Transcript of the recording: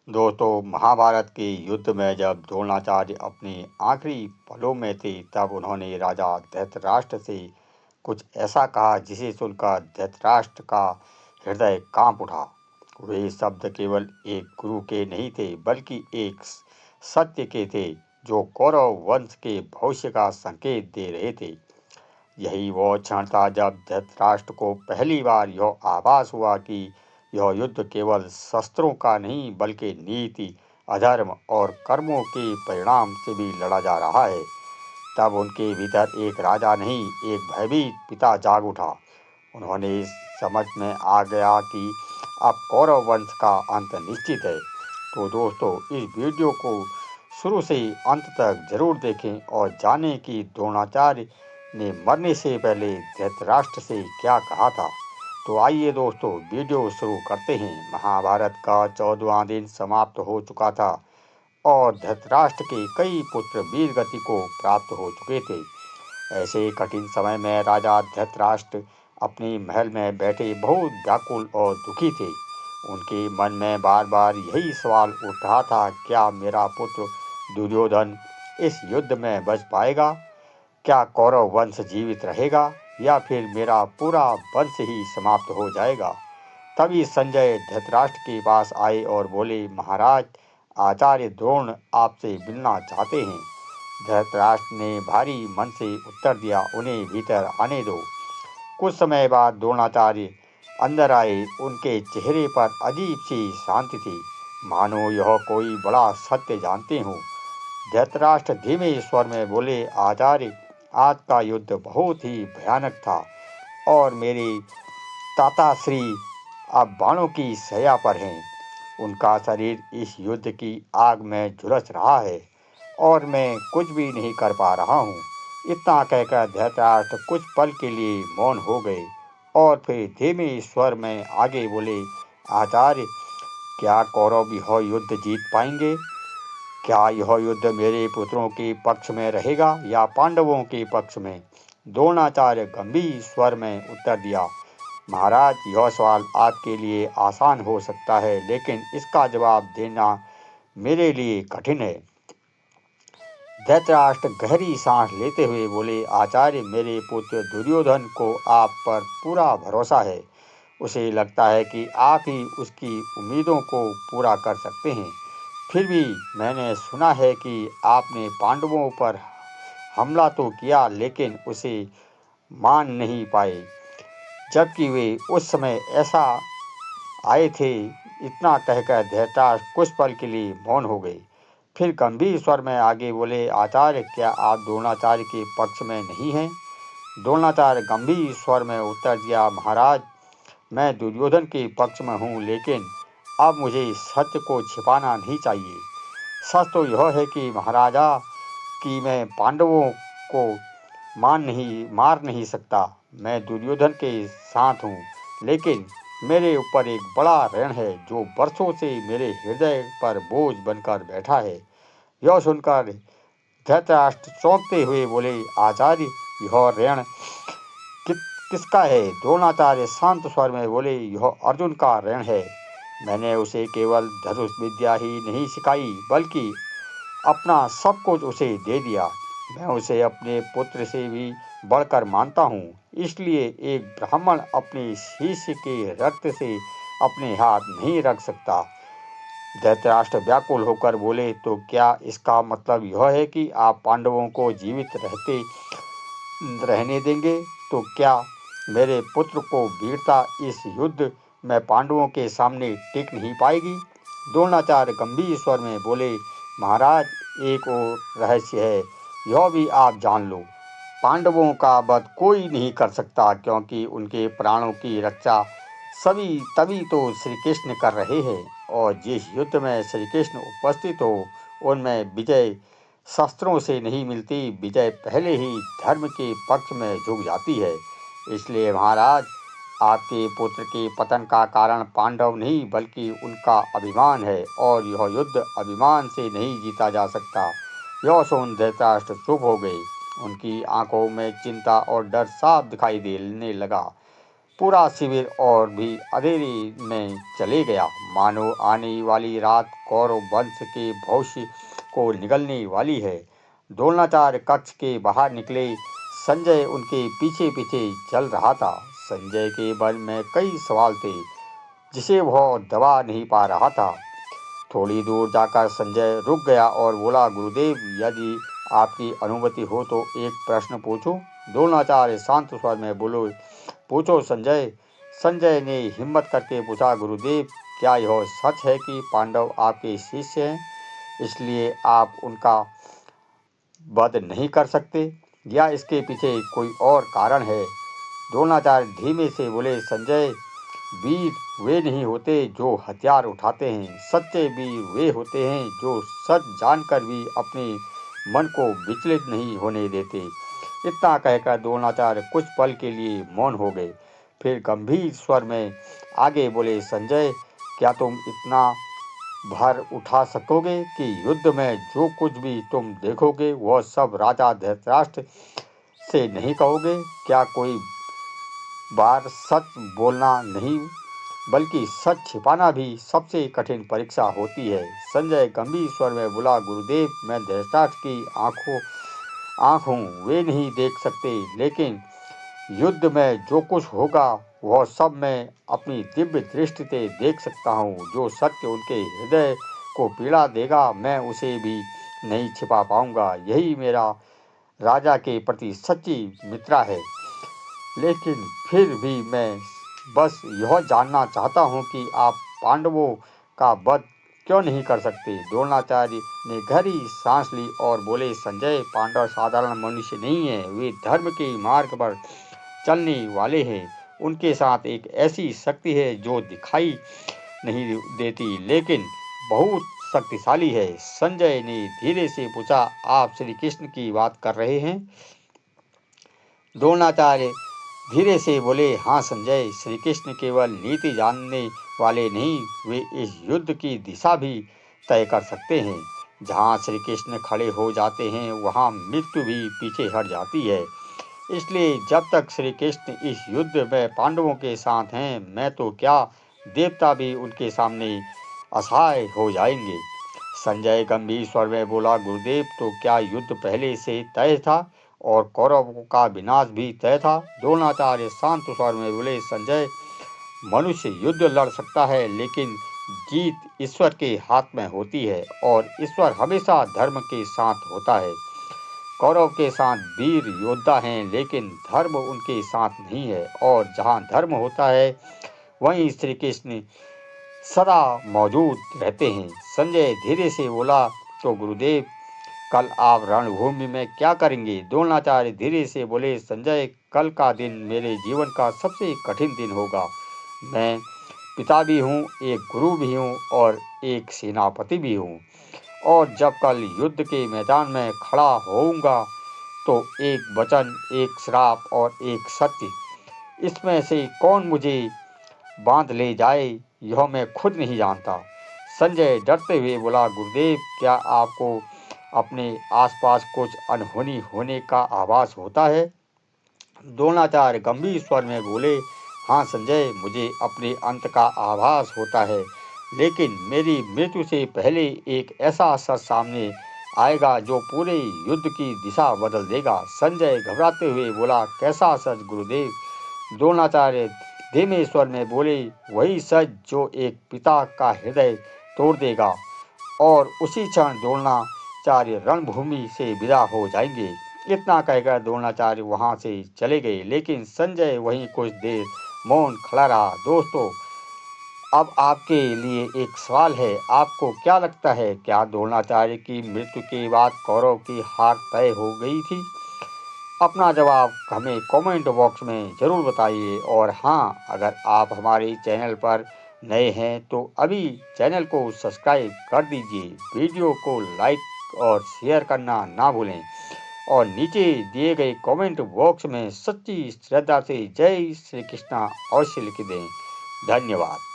दोस्तों, महाभारत के युद्ध में जब द्रोणाचार्य अपने आखिरी पलों में थे, तब उन्होंने राजा धृतराष्ट्र से कुछ ऐसा कहा जिसे सुनकर धृतराष्ट्र का हृदय कांप उठा। वे शब्द केवल एक गुरु के नहीं थे, बल्कि एक सत्य के थे जो कौरव वंश के भविष्य का संकेत दे रहे थे। यही वो क्षण था जब धृतराष्ट्र को पहली बार यह आभास हुआ कि यह युद्ध केवल शस्त्रों का नहीं, बल्कि नीति, अधर्म और कर्मों के परिणाम से भी लड़ा जा रहा है। तब उनके भीतर एक राजा नहीं, एक भयभीत पिता जाग उठा। उन्होंने समझ में आ गया कि अब कौरव वंश का अंत निश्चित है। तो दोस्तों, इस वीडियो को शुरू से अंत तक जरूर देखें और जानें कि द्रोणाचार्य ने मरने से पहले धृतराष्ट्र से क्या कहा था। तो आइए दोस्तों, वीडियो शुरू करते हैं। महाभारत का 14वां दिन समाप्त हो चुका था और धृतराष्ट्र के कई पुत्र वीर गति को प्राप्त हो चुके थे। ऐसे कठिन समय में राजा धृतराष्ट्र अपने महल में बैठे बहुत व्याकुल और दुखी थे। उनके मन में बार बार यही सवाल उठ रहा था, क्या मेरा पुत्र दुर्योधन इस युद्ध में बच पाएगा? क्या कौरव वंश जीवित रहेगा या फिर मेरा पूरा वंश ही समाप्त हो जाएगा? तभी संजय धृतराष्ट्र के पास आए और बोले, महाराज, आचार्य द्रोण आपसे मिलना चाहते हैं। धृतराष्ट्र ने भारी मन से उत्तर दिया, उन्हें भीतर आने दो। कुछ समय बाद द्रोणाचार्य अंदर आए। उनके चेहरे पर अजीब सी शांति थी, मानो यह कोई बड़ा सत्य जानते हों। धृतराष्ट्र धीमे स्वर में बोले, आचार्य, आज का युद्ध बहुत ही भयानक था और मेरे ताताश्री अब बाणों की शैया पर हैं। उनका शरीर इस युद्ध की आग में झुलस रहा है और मैं कुछ भी नहीं कर पा रहा हूँ। इतना कहकर धृतराष्ट्र कुछ पल के लिए मौन हो गए और फिर धीमे स्वर में आगे बोले, आचार्य, क्या कौरव यह युद्ध जीत पाएंगे? क्या यह युद्ध मेरे पुत्रों के पक्ष में रहेगा या पांडवों के पक्ष में? द्रोणाचार्य गंभीर स्वर में उत्तर दिया, महाराज, यह सवाल आपके लिए आसान हो सकता है, लेकिन इसका जवाब देना मेरे लिए कठिन है। धृतराष्ट्र गहरी सांस लेते हुए बोले, आचार्य, मेरे पुत्र दुर्योधन को आप पर पूरा भरोसा है। उसे लगता है कि आप ही उसकी उम्मीदों को पूरा कर सकते हैं। फिर भी मैंने सुना है कि आपने पांडवों पर हमला तो किया, लेकिन उसे मान नहीं पाए, जबकि वे उस समय ऐसा आए थे। इतना कहकर धृतराष्ट्र कुछ पल के लिए मौन हो गए। फिर गंभीर स्वर में आगे बोले, आचार्य, क्या आप द्रोणाचार्य के पक्ष में नहीं हैं? द्रोणाचार्य गंभीर स्वर में उत्तर दिया, महाराज, मैं दुर्योधन के पक्ष में हूँ, लेकिन अब मुझे सत्य को छिपाना नहीं चाहिए। सच तो यह है कि महाराजा, कि मैं पांडवों को मार नहीं सकता। मैं दुर्योधन के साथ हूँ, लेकिन मेरे ऊपर एक बड़ा ऋण है जो वर्षों से मेरे हृदय पर बोझ बनकर बैठा है। यह सुनकर धृतराष्ट्र चौंकते हुए बोले, आचार्य, यह ऋण किसका है? द्रोणाचार्य शांत स्वर में बोले, यह अर्जुन का ऋण है। मैंने उसे केवल धनुष विद्या ही नहीं सिखाई, बल्कि अपना सब कुछ उसे दे दिया। मैं उसे अपने पुत्र से भी बढ़कर मानता हूँ। इसलिए एक ब्राह्मण अपने शिष्य के रक्त से अपने हाथ नहीं रख सकता। धृतराष्ट्र व्याकुल होकर बोले, तो क्या इसका मतलब यह है कि आप पांडवों को जीवित रहने देंगे? तो क्या मेरे पुत्र को वीरता इस युद्ध में पांडवों के सामने टिक नहीं पाएगी? द्रोणाचार्य गंभीर स्वर में बोले, महाराज, एक और रहस्य है, यह भी आप जान लो। पांडवों का वध कोई नहीं कर सकता, क्योंकि उनके प्राणों की रक्षा सभी तभी तो श्री कृष्ण कर रहे हैं, और जिस युद्ध में श्री कृष्ण उपस्थित हो, उनमें विजय शस्त्रों से नहीं मिलती। विजय पहले ही धर्म के पक्ष में झुक जाती है। इसलिए महाराज, आपके पुत्र के पतन का कारण पांडव नहीं, बल्कि उनका अभिमान है, और यह युद्ध अभिमान से नहीं जीता जा सकता। यह सुन धृतराष्ट्र चुप हो गए। उनकी आंखों में चिंता और डर साफ दिखाई देने लगा। पूरा शिविर और भी अंधेरे में चले गया, मानो आने वाली रात कौरव वंश के भविष्य को निगलने वाली है। द्रोणाचार्य कक्ष के बाहर निकले। संजय उनके पीछे पीछे चल रहा था। संजय के मन में कई सवाल थे जिसे वह दबा नहीं पा रहा था। थोड़ी दूर जाकर संजय रुक गया और बोला, गुरुदेव, यदि आपकी अनुमति हो तो एक प्रश्न पूछूं? द्रोणाचार्य शांत स्वर में बोलो, पूछो संजय। संजय ने हिम्मत करके पूछा, गुरुदेव, क्या यह सच है कि पांडव आपके शिष्य हैं, इसलिए आप उनका वध नहीं कर सकते, या इसके पीछे कोई और कारण है? द्रोणाचार्य धीमे से बोले, संजय, वीर वे नहीं होते जो हथियार उठाते हैं, सच्चे वीर वे होते हैं जो सच जानकर भी अपने मन को विचलित नहीं होने देते। इतना कहकर द्रोणाचार्य कुछ पल के लिए मौन हो गए, फिर गंभीर स्वर में आगे बोले, संजय, क्या तुम इतना भार उठा सकोगे कि युद्ध में जो कुछ भी तुम देखोगे वह सब राजा धृतराष्ट्र से नहीं कहोगे? क्या कोई बार सच बोलना नहीं बल्कि सच छिपाना भी सबसे कठिन परीक्षा होती है? संजय गंभीर स्वर में बोला, गुरुदेव, मैं धृतराष्ट्र की आँख हूँ, वे नहीं देख सकते, लेकिन युद्ध में जो कुछ होगा वह सब मैं अपनी दिव्य दृष्टि से देख सकता हूँ। जो सत्य उनके हृदय को पीड़ा देगा मैं उसे भी नहीं छिपा पाऊँगा। यही मेरा राजा के प्रति सच्ची मित्रता है। लेकिन फिर भी मैं बस यह जानना चाहता हूँ कि आप पांडवों का वध क्यों नहीं कर सकते? द्रोणाचार्य ने गहरी सांस ली और बोले, संजय, पांडव साधारण मनुष्य नहीं है, वे धर्म के मार्ग पर चलने वाले हैं। उनके साथ एक ऐसी शक्ति है जो दिखाई नहीं देती लेकिन बहुत शक्तिशाली है। संजय ने धीरे से पूछा, आप श्री कृष्ण की बात कर रहे हैं? द्रोणाचार्य धीरे से बोले, हाँ संजय, श्री कृष्ण केवल नीति जानने वाले नहीं, वे इस युद्ध की दिशा भी तय कर सकते हैं। जहाँ श्री कृष्ण खड़े हो जाते हैं वहाँ मृत्यु भी पीछे हट जाती है। इसलिए जब तक श्री कृष्ण इस युद्ध में पांडवों के साथ हैं, मैं तो क्या, देवता भी उनके सामने असहाय हो जाएंगे। संजय गंभीर स्वर में बोला, गुरुदेव, तो क्या युद्ध पहले से तय था और कौरवों का विनाश भी तय था? द्रोणाचार्य शांत स्वर में बोले, संजय, मनुष्य युद्ध लड़ सकता है लेकिन जीत ईश्वर के हाथ में होती है और ईश्वर हमेशा धर्म के साथ होता है। कौरव के साथ वीर योद्धा हैं लेकिन धर्म उनके साथ नहीं है, और जहाँ धर्म होता है वहीं श्री कृष्ण सदा मौजूद रहते हैं। संजय धीरे से बोला, तो गुरुदेव, कल आप रणभूमि में क्या करेंगे? द्रोणाचार्य धीरे से बोले, संजय, कल का दिन मेरे जीवन का सबसे कठिन दिन होगा। मैं पिता भी हूँ, एक गुरु भी हूँ और एक सेनापति भी हूँ, और जब कल युद्ध के मैदान में खड़ा होऊंगा तो एक वचन, एक श्राप और एक सत्य, इसमें से कौन मुझे बांध ले जाए यह मैं खुद नहीं जानता। संजय डरते हुए बोला, गुरुदेव, क्या आपको अपने आसपास कुछ अनहोनी होने का आभास होता है? द्रोणाचार्य गंभीर स्वर में बोले, हाँ संजय, मुझे अपने अंत का आभास होता है, लेकिन मेरी मृत्यु से पहले एक ऐसा सच सामने आएगा जो पूरे युद्ध की दिशा बदल देगा। संजय घबराते हुए बोला, कैसा सच गुरुदेव? द्रोणाचार्य धीमे स्वर में बोले, वही सच जो एक पिता का हृदय तोड़ देगा। और उसी क्षण द्रोणाचार्य रणभूमि से विदा हो जाएंगे। इतना कहकर द्रोणाचार्य वहां से चले गए, लेकिन संजय वहीं कुछ देर मौन खड़ा रहा। दोस्तों, अब आपके लिए एक सवाल है, आपको क्या लगता है, क्या द्रोणाचार्य की मृत्यु के बाद कौरव की हार तय हो गई थी? अपना जवाब हमें कमेंट बॉक्स में ज़रूर बताइए। और हाँ, अगर आप हमारे चैनल पर नए हैं तो अभी चैनल को सब्सक्राइब कर दीजिए, वीडियो को लाइक और शेयर करना ना भूलें, और नीचे दिए गए कमेंट बॉक्स में सच्ची श्रद्धा से जय श्री कृष्णा अवश्य लिख दें। धन्यवाद।